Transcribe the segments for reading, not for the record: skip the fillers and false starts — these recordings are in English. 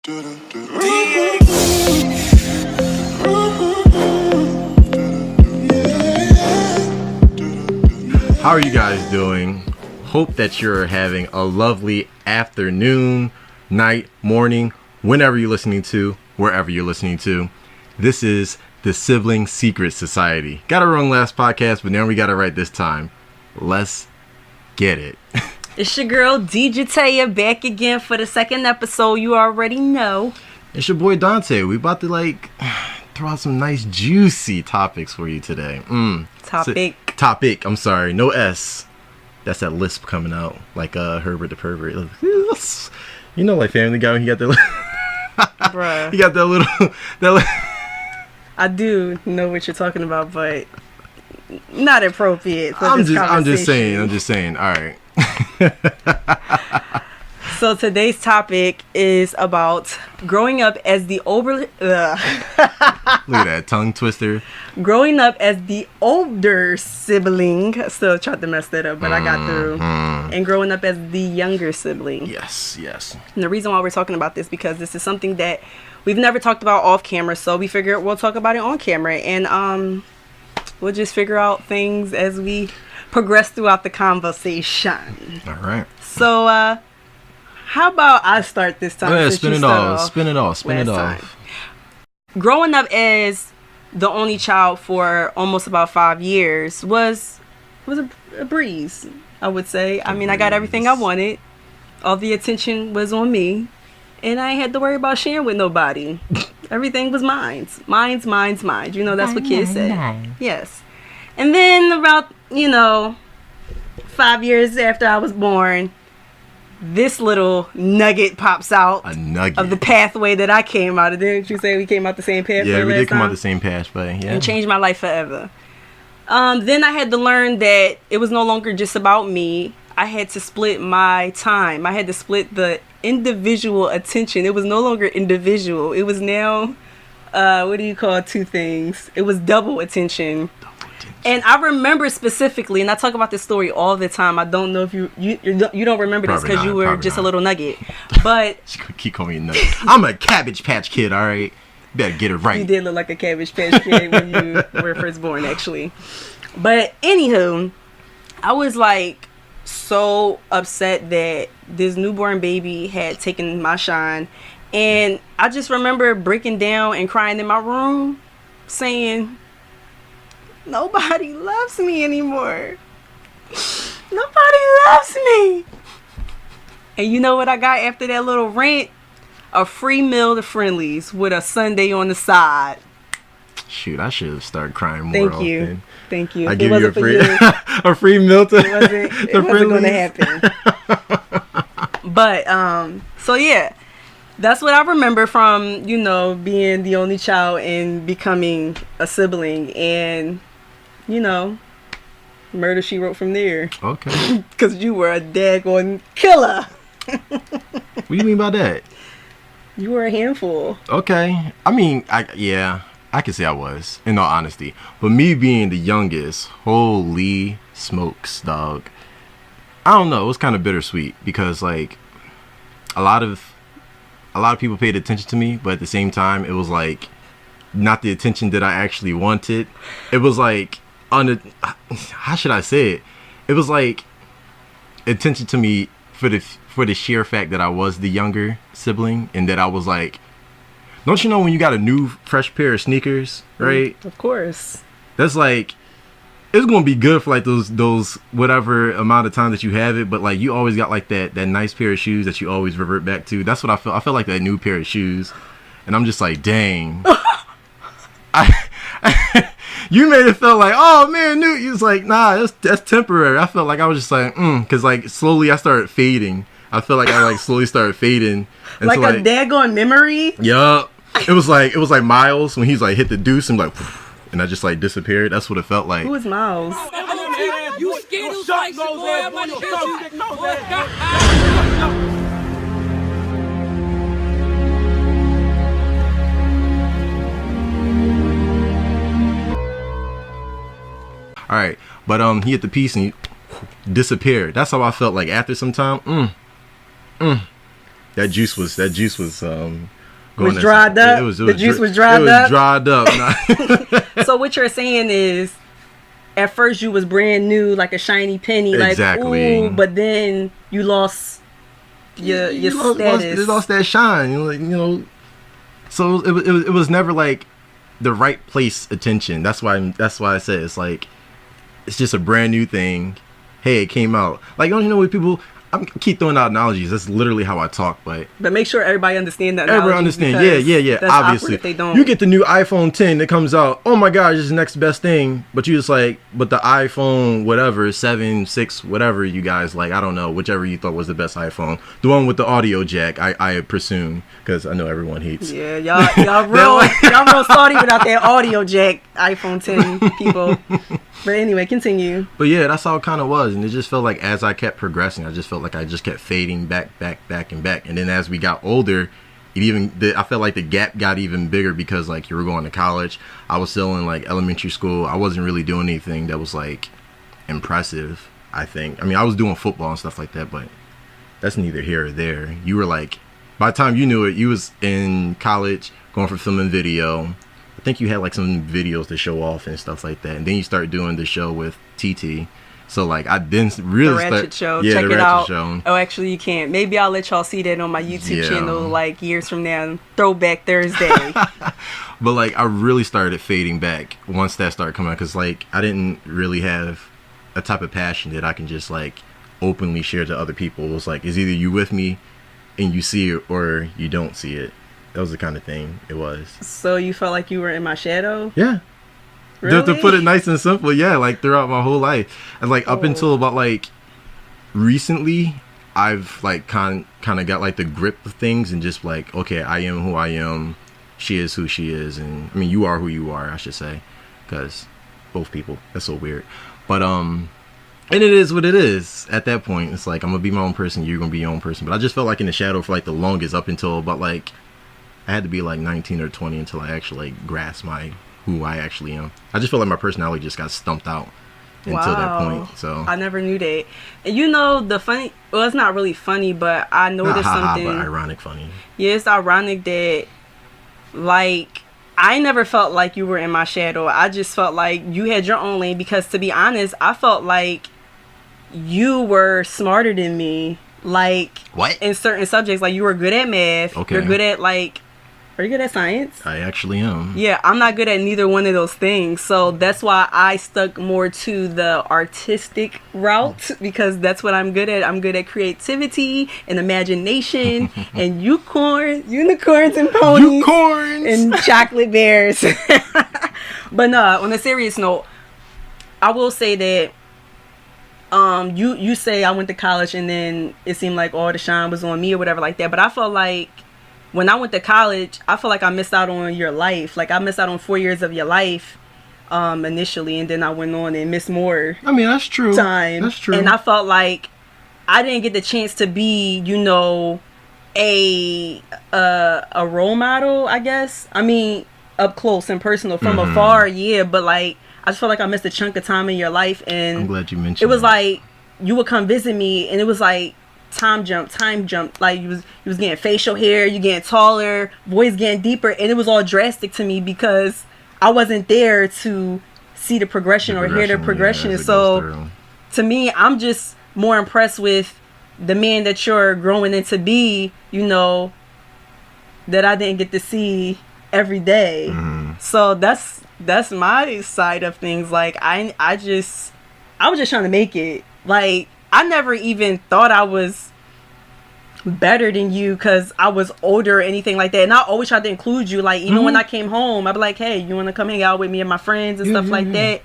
How are you guys doing? Hope that you're having a lovely afternoon, night, morning, whenever you're listening to, wherever you're listening to. This is the Sibling Secrets Society. Got it wrong last podcast, but now we got it right this time. Let's get it. It's your girl, JaTayia, back again for the second episode. You already know. It's your boy Dante. We about to throw out some nice juicy topics for you today. Topic. I'm sorry, no S. That's that lisp coming out, like Herbert the Pervert. You know, like Family Guy when he got that. Bruh. He got that little. I do know what you're talking about, but not appropriate. I'm just saying. All right. So today's topic is about growing up as the Look at that tongue twister. Growing up as the older sibling. Still tried to mess that up, but I got through. And growing up as the younger sibling. Yes. And the reason why we're talking about this, because this is something that we've never talked about off camera, so we figured we'll talk about it on camera, and we'll just figure out things as we progress throughout the conversation. All right. So, how about I start this time? Yeah, spin it off. Growing up as the only child for almost about 5 years was a breeze, I would say. I got everything I wanted. All the attention was on me, and I ain't had to worry about sharing with nobody. Everything was mine. Mine's. You know, that's what kids say. Yes. And then about, 5 years after I was born, this little nugget pops out. A nugget of the pathway that I came out of. Didn't you say we came out the same pathway? Yeah, we did come time? out the same pathway. Yeah, and changed my life forever. Then I had to learn that it was no longer just about me. I had to split my time. I had to split the individual attention. It was no longer individual. It was now, what do you call two things? It was double attention. And I remember specifically, and I talk about this story all the time. I don't know if you don't remember this because you were just a little nugget. But keep calling me a nugget. I'm a Cabbage Patch Kid, all right? Better get it right. You did look like a Cabbage Patch Kid when you were first born, actually. But anywho, I was so upset that this newborn baby had taken my shine. And I just remember breaking down and crying in my room saying, nobody loves me anymore. Nobody loves me. And you know what I got after that little rant? A free meal to Friendlies with a sundae on the side. Shoot, I should have started crying more often. Thank you. I give you a free meal to it wasn't going to happen. But, so yeah. That's what I remember from, being the only child and becoming a sibling. And, murder she wrote from there. Okay. Because you were a daggone killer. What do you mean by that? You were a handful. Okay. I can say I was, in all honesty. But me being the youngest, holy smokes, dog. I don't know. It was kind of bittersweet because, a lot of people paid attention to me, but at the same time, it was not the attention that I actually wanted. It was how should I say it? It was attention to me for the sheer fact that I was the younger sibling, and that I was don't you know when you got a new fresh pair of sneakers, right? Of course. That's it's gonna be good for those whatever amount of time that you have it, but you always got that nice pair of shoes that you always revert back to. That's what I felt. I felt like that new pair of shoes, and I'm just dang. You made it feel oh man, new. You was nah, that's temporary. I felt I was just because slowly I started fading. I feel I slowly started fading. And a daggone memory. Yup. It was Miles when he's hit the deuce and and I just disappeared. That's what it felt like. Who is Miles? You scared of spicy, boy? I'm gonna shoot you. All right, but he hit the piece and he disappeared. That's how I felt after some time. That juice was Was dried up. The juice was dried up. It was dried up. So what you're saying is, at first you was brand new, like a shiny penny, exactly. Like ooh, but then you lost your status. You lost that shine. You know. So it was never like the right place attention. That's why I said it's like it's just a brand new thing. Hey, it came out. Like, don't you know what people? I keep throwing out analogies. That's literally how I talk, but make sure everybody understand that. Everybody understand. Yeah. Obviously, if they don't. You get the new iPhone 10 that comes out. Oh my gosh, this is the next best thing. But you just like, but the iPhone whatever 7, 6, whatever you guys like. I don't know, whichever you thought was the best iPhone. The one with the audio jack. I presume, because I know everyone hates. Yeah, y'all real salty without that audio jack iPhone 10 people. But anyway, continue. But yeah, that's how it kind of was, and it just felt like as I kept progressing, I just felt like I just kept fading back, and then as we got older, I felt like the gap got even bigger because like you were going to college, I was still in like elementary school. I wasn't really doing anything that was like impressive. I mean, I was doing football and stuff like that, but that's neither here or there. You were like, by the time you knew it, you was in college going for film and video. I think you had like some videos to show off and stuff like that, and then you start doing the show with TT. So like I didn't really the Ratchet Show. Yeah, check the it Ratchet out. Show. Oh, actually, you can't. Maybe I'll let y'all see that on my YouTube channel like years from now. Throwback Thursday. But like I really started fading back once that started coming out, because like I didn't really have a type of passion that I can just like openly share to other people. It was like, it's either you with me and you see it or you don't see it. That was the kind of thing it was. So you felt like you were in my shadow? Yeah. Really? To put it nice and simple, yeah, like throughout my whole life. And like up until about like recently, I've like kind of got like the grip of things and just like, okay, I am who I am. She is who she is. And I mean, you are who you are, I should say. Because both people, that's so weird. But, and it is what it is. At that point, it's like, I'm going to be my own person. You're going to be your own person. But I just felt like in the shadow for like the longest up until about like, I had to be like 19 or 20 until I actually like grasped who I actually am. I just feel like my personality just got stumped out until that point. So I never knew that. And you know, the funny, well, it's not really funny, but I noticed something. But ironic funny. Yeah, it's ironic that like I never felt like you were in my shadow. I just felt like you had your own lane, because to be honest, I felt like you were smarter than me. Like what? In certain subjects, like you were good at math. Okay. You're good at like, are you good at science? I actually am. Yeah, I'm not good at neither one of those things. So that's why I stuck more to the artistic route, because that's what I'm good at. I'm good at creativity and imagination and unicorns and ponies. Unicorns! And chocolate bears. But no, on a serious note, I will say that you say I went to college and then it seemed like all the shine was on me or whatever like that. But I felt like when I went to college, I feel like I missed out on your life. Like I missed out on 4 years of your life initially, and then I went on and missed more. I mean, that's true. Time. That's true. And I felt like I didn't get the chance to be, you know, a role model, I guess. I mean, up close and personal from afar, yeah. But like, I just felt like I missed a chunk of time in your life, and I'm glad you mentioned it was that. like you would come visit me, and it was like time jump. Like you was getting facial hair, you getting taller, voice getting deeper, and it was all drastic to me because I wasn't there to see the progression or hear the progression. Yeah, so to me, I'm just more impressed with the man that you're growing into be, you know, that I didn't get to see every day. So that's my side of things. Like I was just trying to make it. Like I never even thought I was better than you because I was older or anything like that. And I always tried to include you. Like even when I came home, I'd be like, hey, you want to come hang out with me and my friends and stuff like that.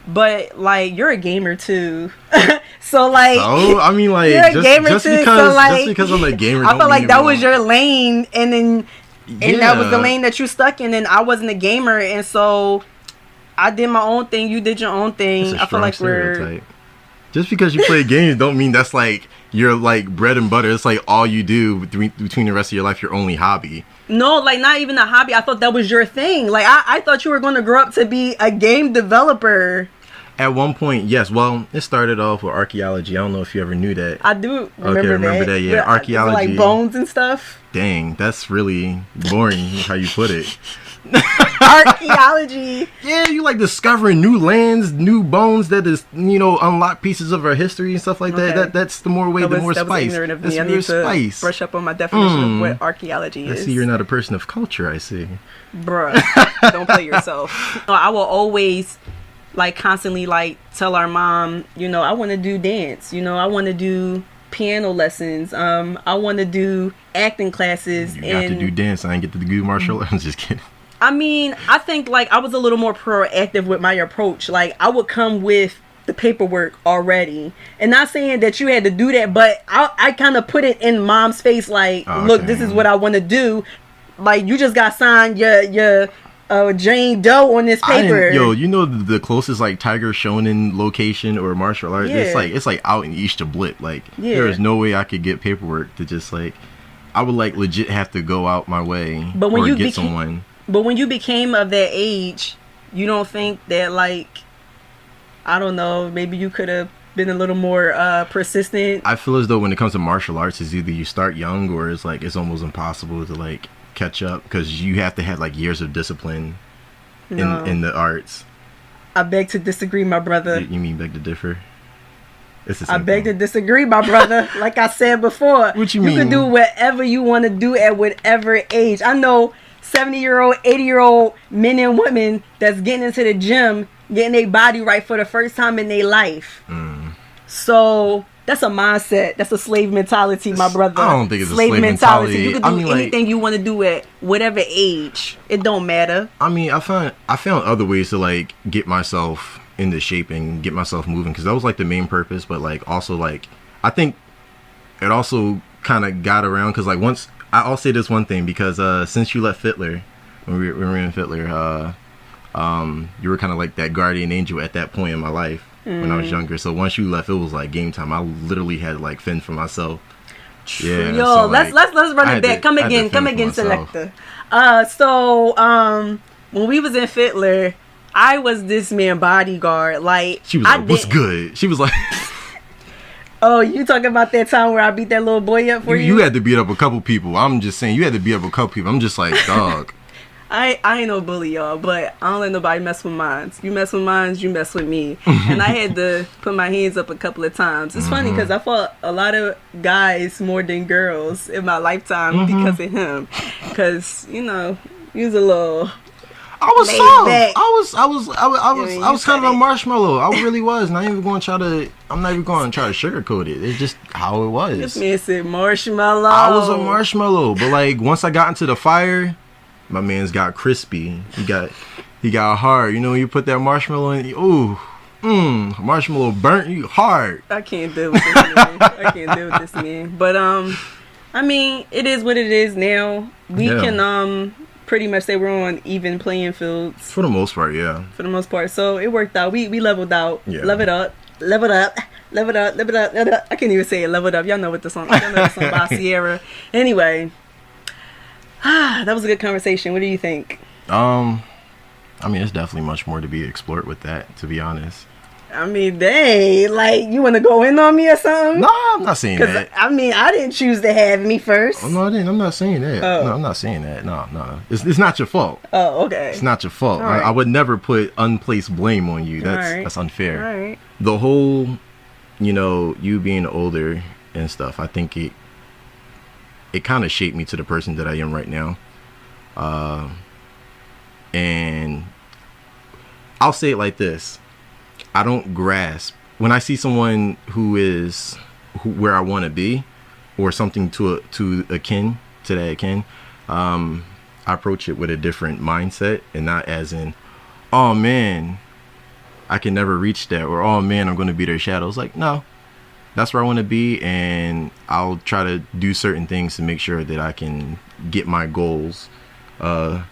But like you're a gamer too. So like, oh, I mean, like, you're a gamer just too. because, So like, just because I'm a gamer, I felt like that was your lane, and then that was the Yeah. lane that you stuck in, and I wasn't a gamer, and so I did my own thing. You did your own thing. That's a I feel like strong stereotype. Just because you play games don't mean that's like your like bread and butter. It's like all you do between the rest of your life, your only hobby. No, like not even a hobby. I thought that was your thing. Like I thought you were going to grow up to be a game developer. At one point, yes. Well, it started off with archaeology. I don't know if you ever knew that. I do remember that. Yeah, archaeology. Like bones and stuff. Dang, that's really boring how you put it. Archaeology. Yeah, you like discovering new lands, new bones that is, unlock pieces of our history and stuff like that. Okay. That's the more way, the more that spice. Was ignorant of me. That's I more need to spice. brush up on my definition of what archaeology is. I see you're not a person of culture, I see. Bruh, don't play yourself. I will always constantly tell our mom, I want to do dance. I want to do piano lessons. I want to do acting classes. You got to do dance. I ain't get to do martial arts. I'm just kidding. I mean, I think I was a little more proactive with my approach. I would come with the paperwork already, and not saying that you had to do that, but I kind of put it in mom's face. Look, this is what I want to do. You just got signed your Jane Doe on this paper. The closest Tiger Shonen location or martial arts. Yeah. It's out in East Blip. There is no way I could get paperwork to just I would legit have to go out my way or get someone. But when you became of that age, you don't think that I don't know, maybe you could have been a little more persistent? I feel as though when it comes to martial arts, it's either you start young or it's it's almost impossible to catch up because you have to have years of discipline in the arts. I beg to disagree, my brother. You mean beg to differ? I beg to disagree, my brother. Like I said before, what you mean? You can do whatever you want to do at whatever age. I know 70-year-old, 80-year-old men and women that's getting into the gym, getting their body right for the first time in their life. So that's a mindset. That's a slave mentality, my brother. I don't think it's slave mentality. You can do anything you want to do at whatever age. It don't matter. I mean, I found other ways to get myself into shape and get myself moving because that was the main purpose. But also I think it also kind of got around because once. I'll say this one thing because since you left Fittler, when we were in Fittler, you were kind of that guardian angel at that point in my life when I was younger. So once you left, it was game time. I literally had to fend for myself. Yeah. Yo, so, let's run it back. Come again, selector. When we was in Fittler, I was this man bodyguard. She was what's good? She was oh, you talking about that time where I beat that little boy up for you? You had to beat up a couple people. I'm just saying, you had to beat up a couple people. I'm just dog. I ain't no bully, y'all, but I don't let nobody mess with mines. You mess with mines, you mess with me. And I had to put my hands up a couple of times. It's funny because I fought a lot of guys more than girls in my lifetime because of him. Because, he was a little... I was soft. I was kind of a marshmallow. I really was. I'm not even going to try to sugarcoat it. It's just how it was. This man said marshmallow. I was a marshmallow, but once I got into the fire, my man's got crispy. He got hard. You put that marshmallow in. Marshmallow burnt you hard. I can't deal with this man. But I mean, it is what it is now. We can pretty much say we're on even playing fields. For the most part, yeah. For the most part. So it worked out. We leveled out. Yeah. Leveled up. I can't even say it. Leveled up. Y'all know the song by Sierra. Anyway. That was a good conversation. What do you think? I mean, it's definitely much more to be explored with that, to be honest. I mean, dang, you want to go in on me or something? No, I'm not saying that. I mean, I didn't choose to have me first. Oh, no, I didn't. I'm not saying that. Oh. No, I'm not saying that. No. It's not your fault. Oh, okay. It's not your fault. Right. I would never put unplaced blame on you. That's unfair. All right. The whole, you being older and stuff, I think it kind of shaped me to the person that I am right now. And I'll say it like this. I don't grasp when I see someone who is where I want to be, or something to akin to that akin. I approach it with a different mindset, and not as in, oh man, I can never reach that, or oh man, I'm going to be their shadows. No, that's where I want to be, and I'll try to do certain things to make sure that I can get my goals to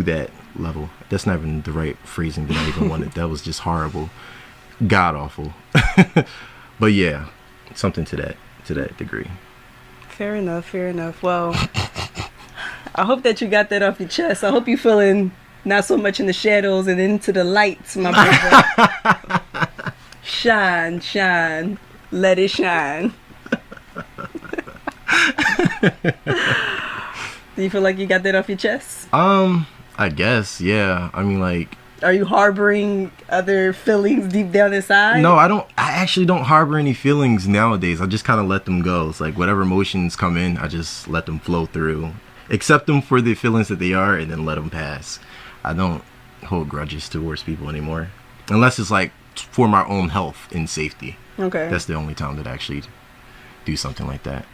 that level. That's not even the right phrasing that I even wanted. That was just horrible, god awful. But yeah, something to that degree. Fair enough. Well, I hope that you got that off your chest. I hope you're feeling not so much in the shadows and into the lights, my brother. Shine, shine. Let it shine. Do you feel like you got that off your chest? I guess, yeah. I mean, like, are you harboring other feelings deep down inside? no, I actually don't harbor any feelings nowadays. I just kind of let them go. It's like whatever emotions come in, I just let them flow through. Accept them for the feelings that they are and then let them pass. I don't hold grudges towards people anymore. Unless it's like for my own health and safety. Okay. That's the only time that I actually do something like that.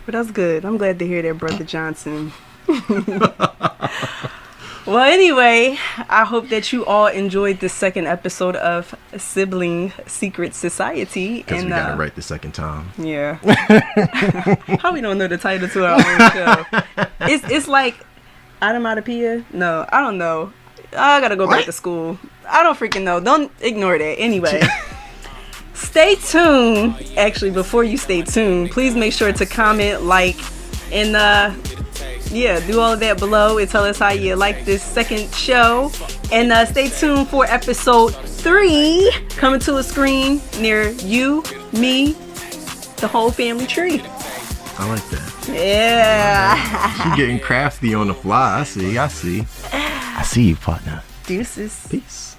But that's good. I'm glad to hear that, Brother Johnson. Well, anyway, I hope that you all enjoyed the second episode of Sibling Secrets Society. Because we got it right the second time. Yeah. How we don't know the title to our own show? It's like onomatopoeia? No, I don't know. I gotta go back to school. I don't freaking know. Don't ignore that. Anyway. Stay tuned. Actually, before you stay tuned, please make sure to comment, like, and do all of that below and tell us how you like this second show. And stay tuned for episode 3 coming to a screen near you, me, the whole family tree. I like that. Yeah. She getting crafty on the fly. I see you, partner. Deuces. Peace.